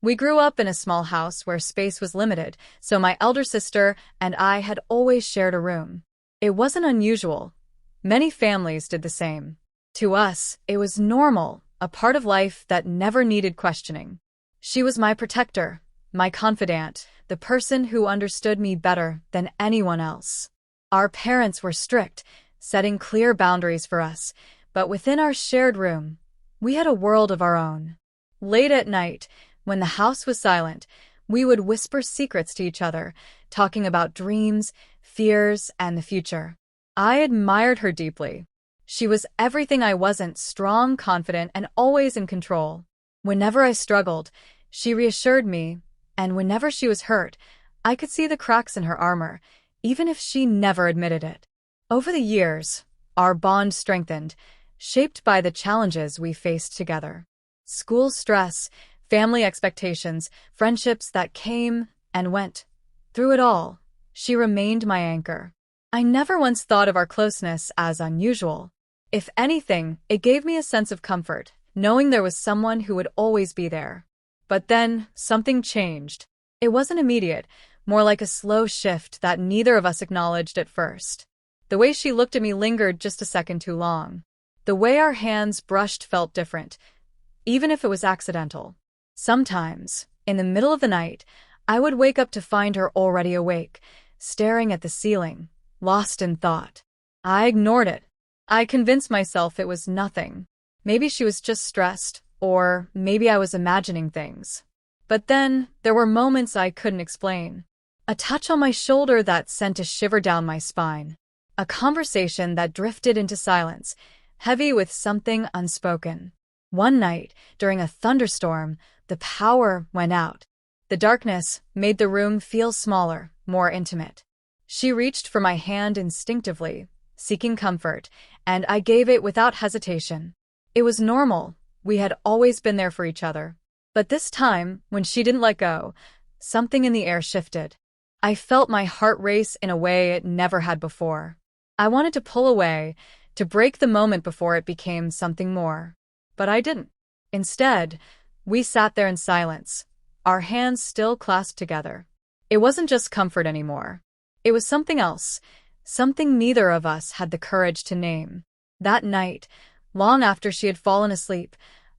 We grew up in a small house where space was limited, so my elder sister and I had always shared a room. It wasn't unusual. Many families did the same. To us, it was normal, a part of life that never needed questioning. She was my protector, my confidant, the person who understood me better than anyone else. Our parents were strict, setting clear boundaries for us, but within our shared room, we had a world of our own. Late at night, when the house was silent, we would whisper secrets to each other, talking about dreams, fears, and the future. I admired her deeply. She was everything I wasn't: strong, confident, and always in control. Whenever I struggled, she reassured me, and whenever she was hurt, I could see the cracks in her armor, even if she never admitted it. Over the years, our bond strengthened, shaped by the challenges we faced together. School stress, family expectations, friendships that came and went. Through it all, she remained my anchor. I never once thought of our closeness as unusual. If anything, it gave me a sense of comfort, knowing there was someone who would always be there. But then, something changed. It wasn't immediate, more like a slow shift that neither of us acknowledged at first. The way she looked at me lingered just a second too long. The way our hands brushed felt different, even if it was accidental. Sometimes, in the middle of the night, I would wake up to find her already awake, staring at the ceiling, lost in thought. I ignored it. I convinced myself it was nothing. Maybe she was just stressed, or maybe I was imagining things. But then, there were moments I couldn't explain. A touch on my shoulder that sent a shiver down my spine. A conversation that drifted into silence, heavy with something unspoken. One night, during a thunderstorm, the power went out. The darkness made the room feel smaller, more intimate. She reached for my hand instinctively, seeking comfort, and I gave it without hesitation. It was normal. We had always been there for each other. But this time, when she didn't let go, something in the air shifted. I felt my heart race in a way it never had before. I wanted to pull away, to break the moment before it became something more. But I didn't. Instead, we sat there in silence, our hands still clasped together. It wasn't just comfort anymore. It was something else, something neither of us had the courage to name. That night, long after she had fallen asleep,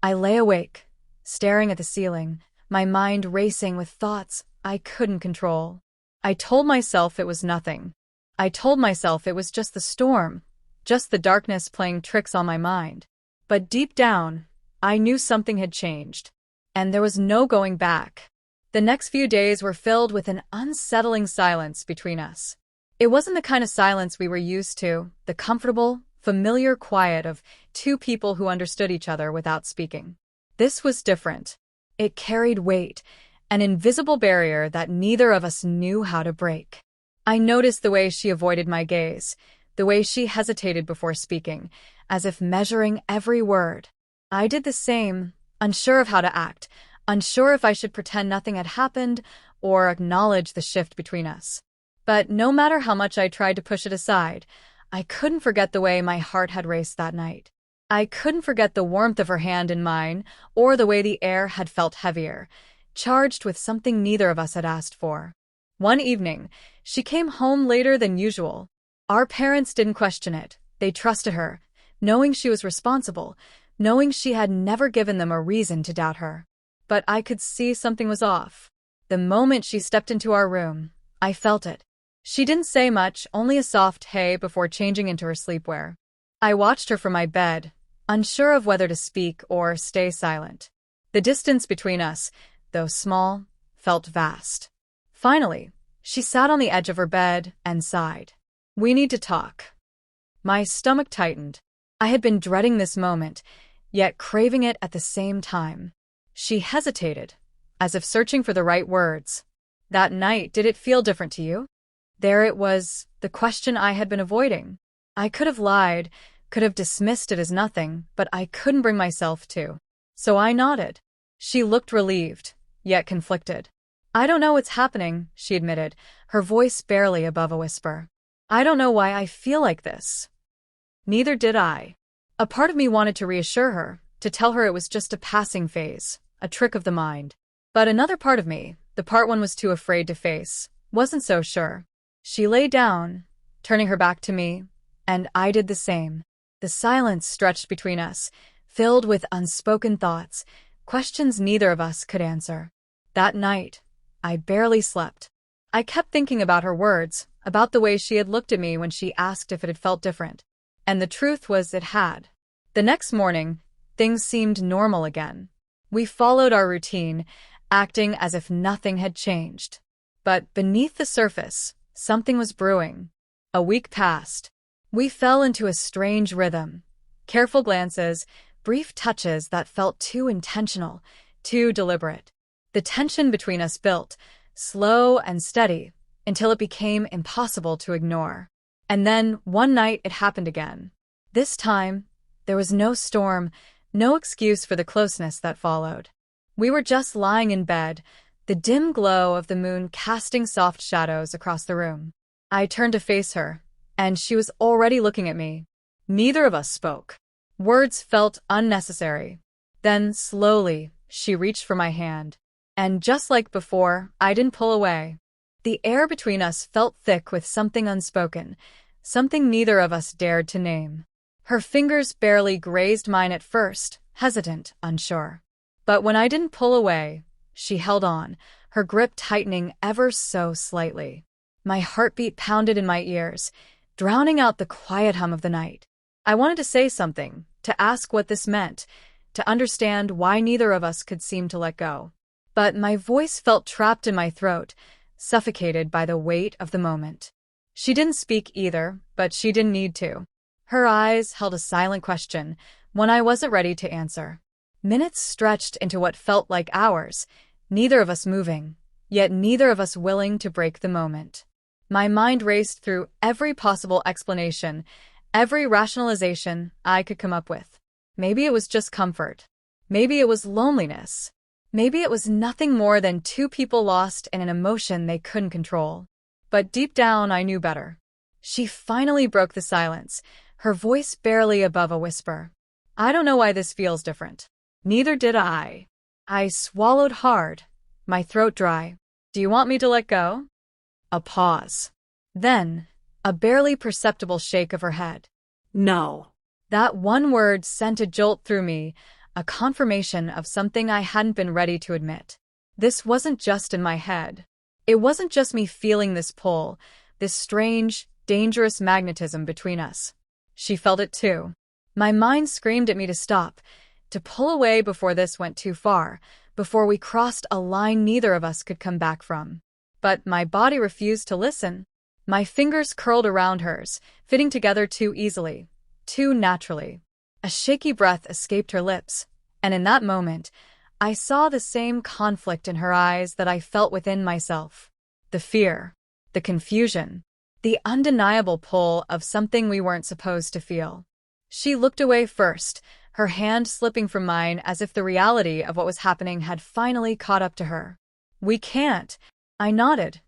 I lay awake, staring at the ceiling, my mind racing with thoughts I couldn't control. I told myself it was nothing. I told myself it was just the storm, just the darkness playing tricks on my mind. But deep down, I knew something had changed, and there was no going back. The next few days were filled with an unsettling silence between us. It wasn't the kind of silence we were used to, the comfortable, familiar quiet of two people who understood each other without speaking. This was different. It carried weight, an invisible barrier that neither of us knew how to break. I noticed the way she avoided my gaze, the way she hesitated before speaking, as if measuring every word. I did the same, unsure of how to act, unsure if I should pretend nothing had happened or acknowledge the shift between us. But no matter how much I tried to push it aside, I couldn't forget the way my heart had raced that night. I couldn't forget the warmth of her hand in mine, or the way the air had felt heavier, charged with something neither of us had asked for. One evening, she came home later than usual. Our parents didn't question it. They trusted her, knowing she was responsible, knowing she had never given them a reason to doubt her. But I could see something was off. The moment she stepped into our room, I felt it. She didn't say much, only a soft hey before changing into her sleepwear. I watched her from my bed, unsure of whether to speak or stay silent. The distance between us, though small, felt vast. Finally, she sat on the edge of her bed and sighed. "We need to talk." My stomach tightened. I had been dreading this moment, yet craving it at the same time. She hesitated, as if searching for the right words. "That night, did it feel different to you?" There it was, the question I had been avoiding. I could have lied, could have dismissed it as nothing, but I couldn't bring myself to. So I nodded. She looked relieved, yet conflicted. "I don't know what's happening," she admitted, her voice barely above a whisper. "I don't know why I feel like this." Neither did I. A part of me wanted to reassure her, to tell her it was just a passing phase, a trick of the mind. But another part of me, the part one was too afraid to face, wasn't so sure. She lay down, turning her back to me, and I did the same. The silence stretched between us, filled with unspoken thoughts, questions neither of us could answer. That night, I barely slept. I kept thinking about her words, about the way she had looked at me when she asked if it had felt different. And the truth was it had. The next morning, things seemed normal again. We followed our routine, acting as if nothing had changed. But beneath the surface, something was brewing. A week passed. We fell into a strange rhythm. Careful glances, brief touches that felt too intentional, too deliberate. The tension between us built, slow and steady, until it became impossible to ignore. And then, one night, it happened again. This time, there was no storm, no excuse for the closeness that followed. We were just lying in bed, the dim glow of the moon casting soft shadows across the room. I turned to face her, and she was already looking at me. Neither of us spoke. Words felt unnecessary. Then, slowly, she reached for my hand. And just like before, I didn't pull away. The air between us felt thick with something unspoken, something neither of us dared to name. Her fingers barely grazed mine at first, hesitant, unsure. But when I didn't pull away, she held on, her grip tightening ever so slightly. My heartbeat pounded in my ears, drowning out the quiet hum of the night. I wanted to say something, to ask what this meant, to understand why neither of us could seem to let go. But my voice felt trapped in my throat, suffocated by the weight of the moment. She didn't speak either, but she didn't need to. Her eyes held a silent question, one I wasn't ready to answer. Minutes stretched into what felt like hours, neither of us moving, yet neither of us willing to break the moment. My mind raced through every possible explanation, every rationalization I could come up with. Maybe it was just comfort. Maybe it was loneliness. Maybe it was nothing more than two people lost in an emotion they couldn't control. But deep down, I knew better. She finally broke the silence, her voice barely above a whisper. I don't know why this feels different. Neither did I. I swallowed hard, my throat dry. Do you want me to let go? A pause. Then, a barely perceptible shake of her head. No. That one word sent a jolt through me, a confirmation of something I hadn't been ready to admit. This wasn't just in my head. It wasn't just me feeling this pull, this strange, dangerous magnetism between us. She felt it too. My mind screamed at me to stop, to pull away before this went too far, before we crossed a line neither of us could come back from. But my body refused to listen. My fingers curled around hers, fitting together too easily, too naturally. A shaky breath escaped her lips, and in that moment, I saw the same conflict in her eyes that I felt within myself. The fear, the confusion, the undeniable pull of something we weren't supposed to feel. She looked away first, her hand slipping from mine as if the reality of what was happening had finally caught up to her. We can't, I nodded,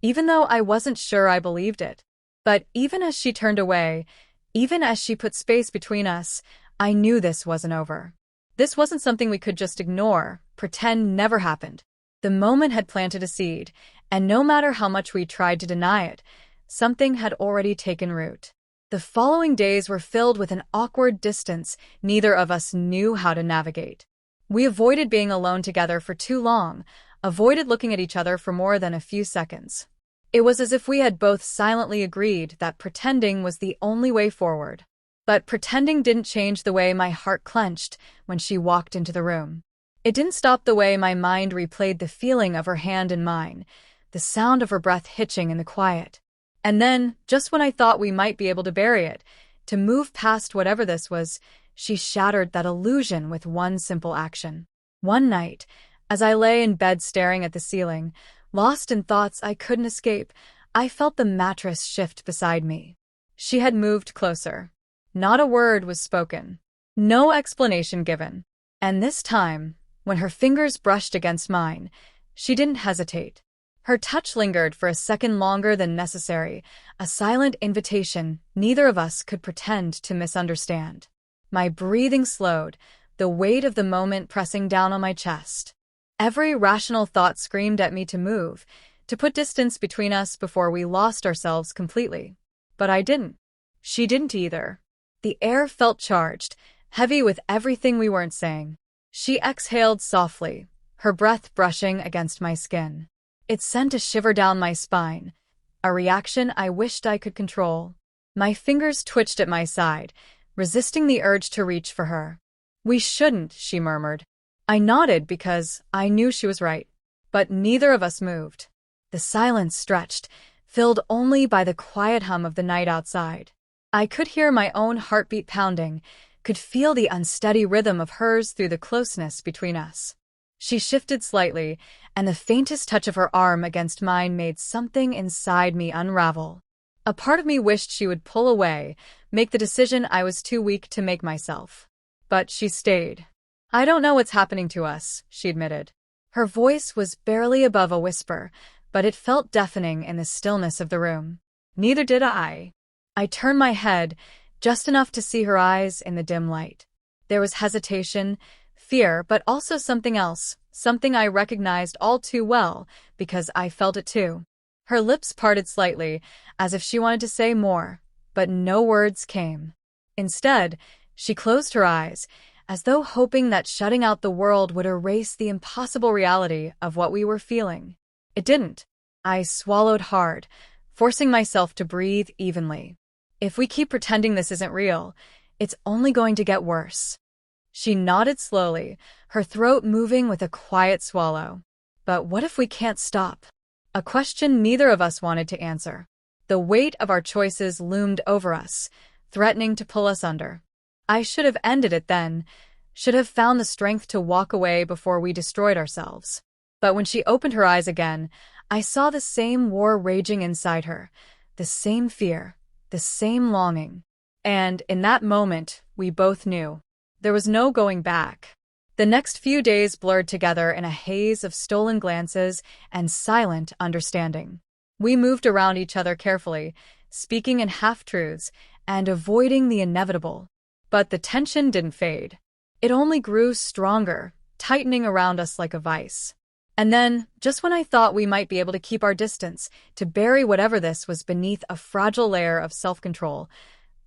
even though I wasn't sure I believed it. But even as she turned away, even as she put space between us, I knew this wasn't over. This wasn't something we could just ignore, pretend never happened. The moment had planted a seed, and no matter how much we tried to deny it, something had already taken root. The following days were filled with an awkward distance neither of us knew how to navigate. We avoided being alone together for too long, avoided looking at each other for more than a few seconds. It was as if we had both silently agreed that pretending was the only way forward. But pretending didn't change the way my heart clenched when she walked into the room. It didn't stop the way my mind replayed the feeling of her hand in mine, the sound of her breath hitching in the quiet. And then, just when I thought we might be able to bury it, to move past whatever this was, she shattered that illusion with one simple action. One night, as I lay in bed staring at the ceiling, lost in thoughts I couldn't escape, I felt the mattress shift beside me. She had moved closer. Not a word was spoken. No explanation given. And this time, when her fingers brushed against mine, she didn't hesitate. Her touch lingered for a second longer than necessary, a silent invitation neither of us could pretend to misunderstand. My breathing slowed, the weight of the moment pressing down on my chest. Every rational thought screamed at me to move, to put distance between us before we lost ourselves completely. But I didn't. She didn't either. The air felt charged, heavy with everything we weren't saying. She exhaled softly, her breath brushing against my skin. It sent a shiver down my spine, a reaction I wished I could control. My fingers twitched at my side, resisting the urge to reach for her. "We shouldn't," she murmured. I nodded because I knew she was right. But neither of us moved. The silence stretched, filled only by the quiet hum of the night outside. I could hear my own heartbeat pounding, could feel the unsteady rhythm of hers through the closeness between us. She shifted slightly, and the faintest touch of her arm against mine made something inside me unravel. A part of me wished she would pull away, make the decision I was too weak to make myself. But she stayed. "I don't know what's happening to us," she admitted. Her voice was barely above a whisper, but it felt deafening in the stillness of the room. Neither did I. I turned my head, just enough to see her eyes in the dim light. There was hesitation, fear, but also something else, something I recognized all too well, because I felt it too. Her lips parted slightly, as if she wanted to say more, but no words came. Instead, she closed her eyes, as though hoping that shutting out the world would erase the impossible reality of what we were feeling. It didn't. I swallowed hard, forcing myself to breathe evenly. If we keep pretending this isn't real, it's only going to get worse. She nodded slowly, her throat moving with a quiet swallow. But what if we can't stop? A question neither of us wanted to answer. The weight of our choices loomed over us, threatening to pull us under. I should have ended it then, should have found the strength to walk away before we destroyed ourselves. But when she opened her eyes again, I saw the same war raging inside her, the same fear, the same longing. And in that moment, we both knew. There was no going back. The next few days blurred together in a haze of stolen glances and silent understanding. We moved around each other carefully, speaking in half-truths and avoiding the inevitable. But the tension didn't fade. It only grew stronger, tightening around us like a vice. And then, just when I thought we might be able to keep our distance, to bury whatever this was beneath a fragile layer of self-control,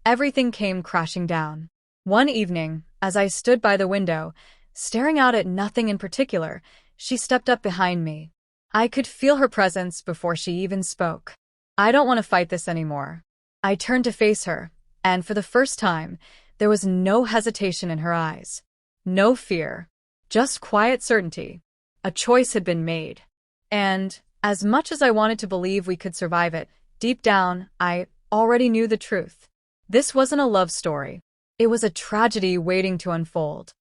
everything came crashing down. One evening, as I stood by the window, staring out at nothing in particular, she stepped up behind me. I could feel her presence before she even spoke. "I don't want to fight this anymore." I turned to face her, and for the first time, there was no hesitation in her eyes. No fear. Just quiet certainty. A choice had been made. And, as much as I wanted to believe we could survive it, deep down, I already knew the truth. This wasn't a love story. It was a tragedy waiting to unfold.